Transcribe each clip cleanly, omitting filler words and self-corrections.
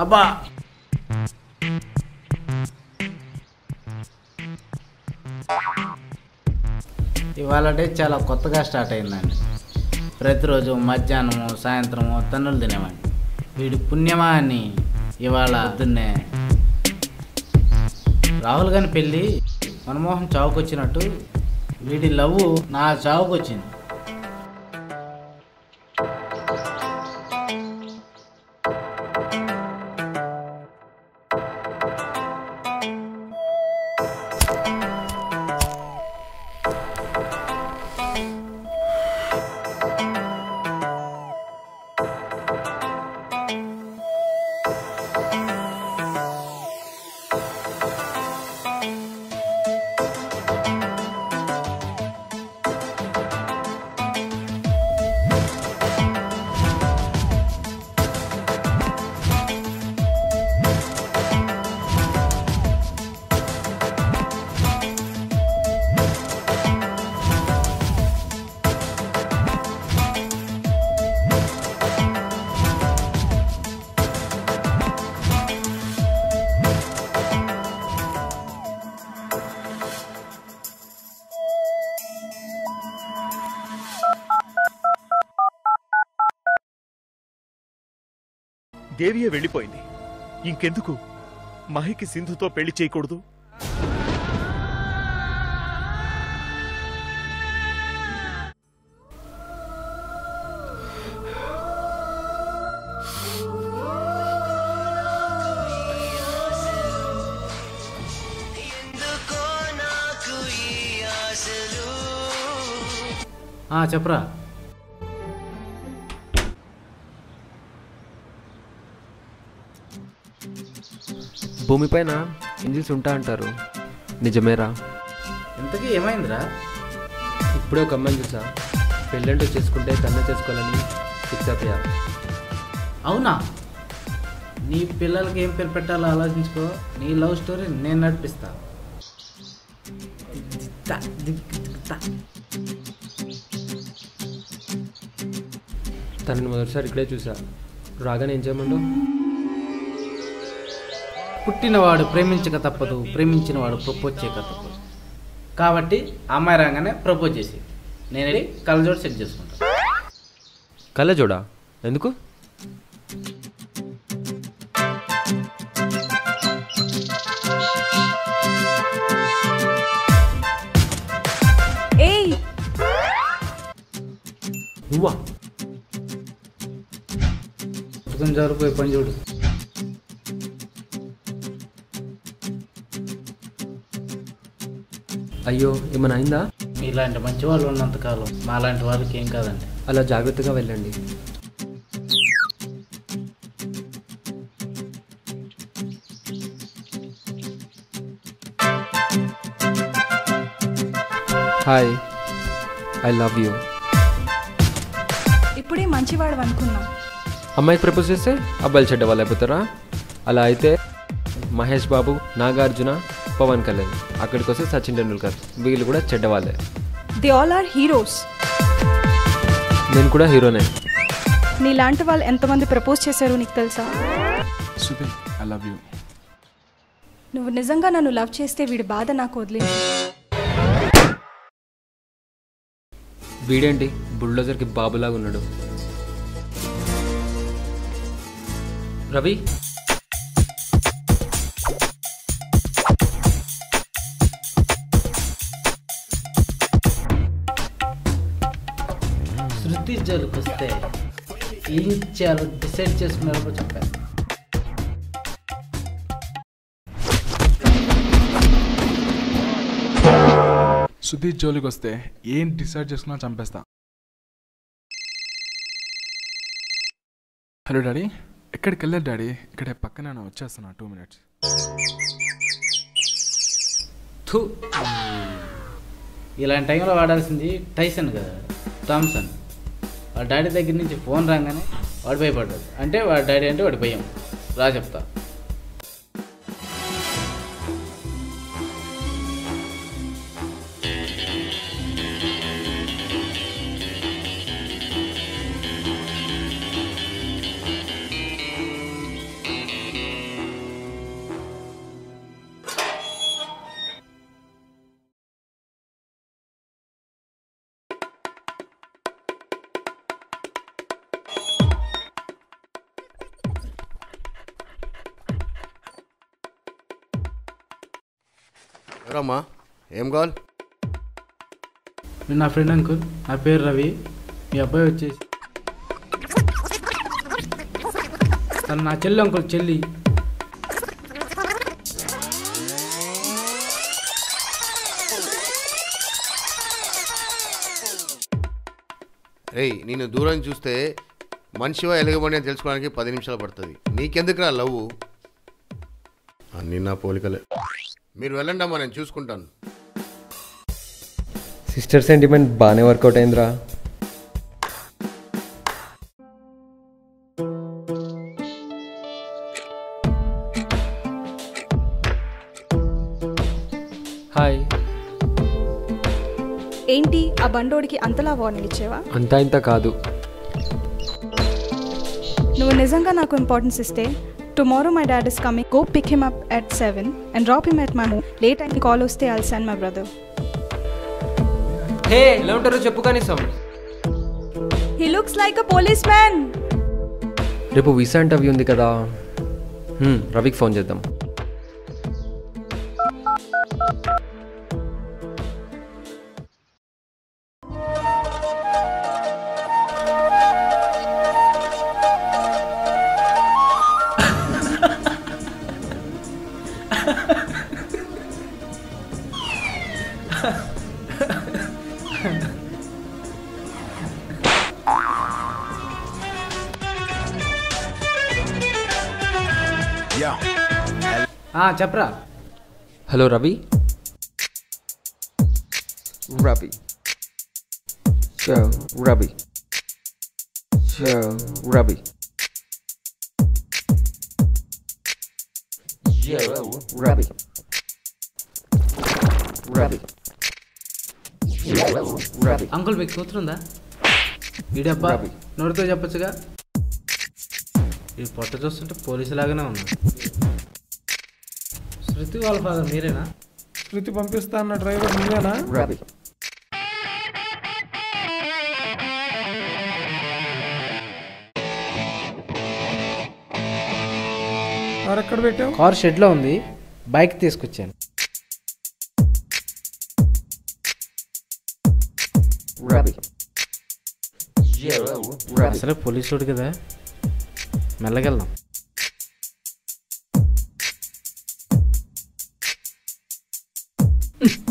అబ్బా ఇవాళ డే చాలా కొత్తగా స్టార్ట్ అయిందండి. ప్రతిరోజు మధ్యాహ్నము సాయంత్రము తన్నులు తినేవాడిని. వీడి పుణ్యమా అని ఇవాళ పొద్దున్నే రాహుల్ గారి పెళ్ళి మన్మోహన్ చావుకొచ్చినట్టు వీడి లవ్ నా చావుకొచ్చింది. దేవియే వెళ్ళిపోయింది. ఇంకెందుకు మహికి సింధుతో పెళ్లి చేయకూడదు? చెప్పరా. భూమిపైన ఇంజిన్స్ ఉంటా అంటారు, నిజమేరా? ఇంతకీ ఏమైందిరా? ఇప్పుడే ఒక అమ్మాయిని చూసా, పెళ్ళంటూ చేసుకుంటే తన్నే చేసుకోవాలని ఫిక్స్ అయిపోయా. అవునా? నీ పిల్లలకి ఏం పేరు పెట్టాలో ఆలోచించుకో. నీ లవ్ స్టోరీ నేను నడిపిస్తా. తనని మొదటిసారి ఇక్కడే చూసా. రాగానే ఏం చేయమంటావు? పుట్టినవాడు ప్రేమించక తప్పదు, ప్రేమించినవాడు ప్రపోజ్ చేయక తప్పదు. కాబట్టి అమ్మాయి రాగానే ప్రపోజ్ చేసి నేను వెళ్ళి కళ్ళజోడు సెట్ చేసుకుంటా. కళ్ళజోడా? ఎందుకు? నువ్వా? జరిపోయి పని చూడు. అయ్యో, ఏమైనా అయిందా? ఇలాంటి మంచి వాళ్ళు ఉన్నంతకాలం మాలాంటి వాళ్ళకి ఏం కాదండి. అలా జాగ్రత్తగా వెళ్ళండి. Hi, I love you. ఇప్పుడే మంచివాడు అనుకున్నా. అమ్మాయికి ప్రపోజ్ చేస్తే అబ్బాయిలు చెడ్డవాళ్ళు అయిపోతారా? అలా అయితే మహేష్ బాబు, నాగార్జున, పవన్ కళ్యాణ్, అక్కడికి వస్తే సచిన్ టెండూల్కర్, వీళ్ళు కూడా చెడ్డవాళ్ళే. They all are heroes. నేను కూడా హీరోనే. నీలాంటి వాళ్ళు ఎంతమంది ప్రపోజ్ చేశారో నీకు తెలుసా? Sudhi, I love you. నువ్వు నిజంగా నన్ను లవ్ చేస్తే వీడి బాధ నాకు వదిలేదు. వీడేంటి బుల్డోజర్కి బాబులాగా ఉన్నాడు? రవి, శృతి జోలికి వస్తే ఏం చేయాలో డిసైడ్ చేసుకున్నారో చెప్పాను. సుధీర్ జోలికి వస్తే ఏం డిసైడ్ చేసుకున్నా చంపేస్తా. హలో డాడీ, ఎక్కడికి వెళ్ళారు డాడీ? ఇక్కడే పక్కన వచ్చేస్తున్నా, 2 minutes. ఇలాంటి టైంలో వాడాల్సింది టైసన్ కదా, థామ్సన్. వాడి డాడీ దగ్గర నుంచి ఫోన్ రాగానే వాడు భయపడ్డాడు. అంటే వాడి డాడీ అంటే వాడి భయం. రా చెప్తా. ఎవరమ్మా ఏం కావాలి? మీరు నా ఫ్రెండ్ అంకుల్, నా పేరు రవి. మీ అబ్బాయి వచ్చేసి తను నా చెల్లి అంకుల్, చెల్లి. రేయ్ నేను దూరం చూస్తే మనిషివా ఎలగబడి అని తెలుసుకోవడానికి 10 నిమిషాలు పడుతుంది. నీకెందుకురా లవ్? అన్నీ నా పోలికలే. మీరు వెళ్ళండి అమ్మా, నేను చూసుకుంటాను. సిస్టర్ సెంటిమెంట్ బాగానే వర్కౌట్ అయిందిరా. హాయ్. ఏంటి ఆ బండోడికి అంతలా వార్నింగ్ ఇచ్చేవా? అంతా ఇంత కాదు. నువ్వు నిజంగా నాకు ఇంపార్టెన్స్ ఇస్తే tomorrow my dad is coming. Go pick him up at 7 and drop him at my home. Late అయిన కాల్ వస్తే I'll send my brother. Hey ఎలా ఉంటారో చెప్పు కనీసం. He looks like a policeman. రేపు వీసా ఇంటర్వ్యూ ఉంది కదా, రవికి ఫోన్ చేద్దాం. చెప్పరా. హలో రవి. రవి రవి రవి రవి రవి రవి. అంకుల్ మీకు కూతురుందా? ఈడబ్బా నోటితో చెప్పొచ్చుగా. ఈ పొట్ట చూస్తుంటే పోలీసులాగానే ఉన్నా. శృతి వాళ్ళ ఫాదర్ మీరేనా? శృతి పంపిస్తా అన్న డ్రైవర్ నువ్వేనా? రవి కార్ ఎక్కడ పెట్టావు? కార్ షెడ్లో ఉంది, బైక్ తీసుకొచ్చాను. రవి అసలే పోలీసుడు కదా, మెల్లగెళ్దాం.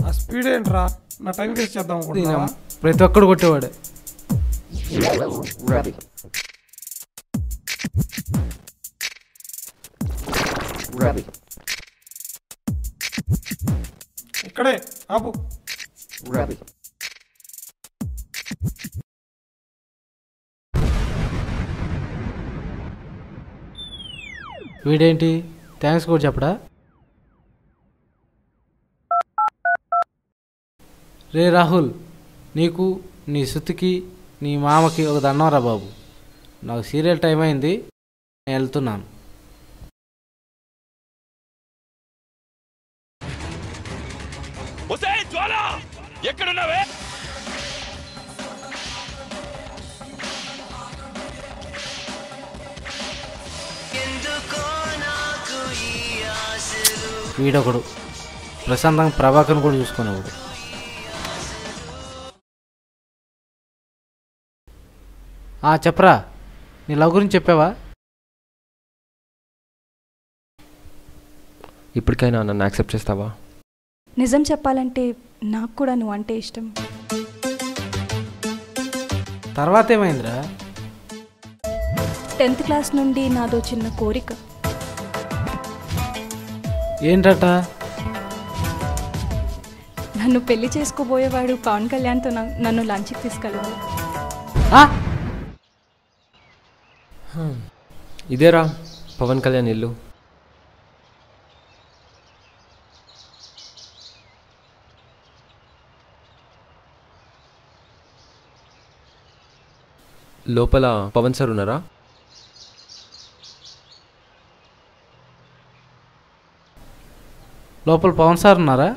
ఆ స్పీడ్ ఏంట్రా? నా టైం వేస్ట్ చేద్దాం అనుకుంటున్నావా? ప్రతి ఒక్కడు కొట్టేవాడే. రవి రవి ఇక్కడే ఆపు. రవి వీడేంటి థ్యాంక్స్ కూడా చెప్పడా? రే రాహుల్, నీకు నీ శృతికి నీ మామకి ఒక దండం రా బాబు. నాకు సీరియల్ టైం అయింది, నేను వెళ్తున్నాను. ఎక్కడున్నావే? వీడొకడు ప్రశాంతంగా ప్రభాకర్ని కూడా చూసుకునేవాడు. చెప్పరా, నీ లవ్ గురించి చెప్పావా? ఇప్పటికైనా నన్ను యాక్సెప్ట్ చేస్తావా? నిజం చెప్పాలంటే నాకు కూడా నువ్వు అంటే ఇష్టం. తర్వాత ఏమైందిరా? 10th క్లాస్ నుండి నాదో చిన్న కోరిక. ఏంటట? నన్ను పెళ్లి చేసుకోబోయేవాడు పవన్ కళ్యాణ్తో నన్ను లంచ్కి తీసుకెళ్ళాలి. ఇదేరా పవన్ కళ్యాణ్ ఇల్లు. లోపల పవన్ సార్ ఉన్నారా? లోపల పవన్ సార్ ఉన్నారా?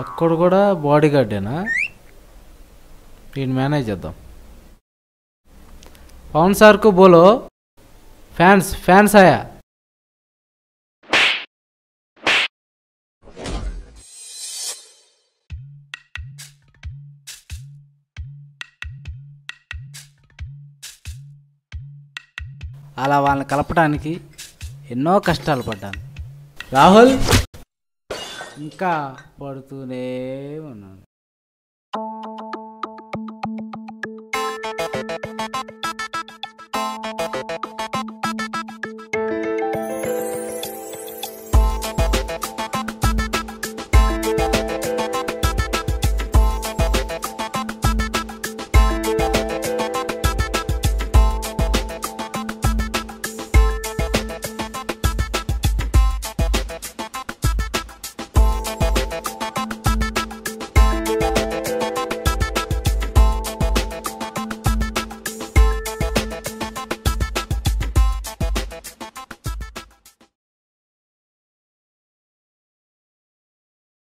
ఒక్కడు కూడా బాడీ గార్డేనా? నేను మేనేజ్ చేద్దాం. पवन सर को बोलो फैंस फैंस आया। అలా వాళ్ళని కలపడానికి ఎన్నో కష్టాలు పడ్డాను. రాహుల్ ఇంకా పడుతూనే ఉన్నాను.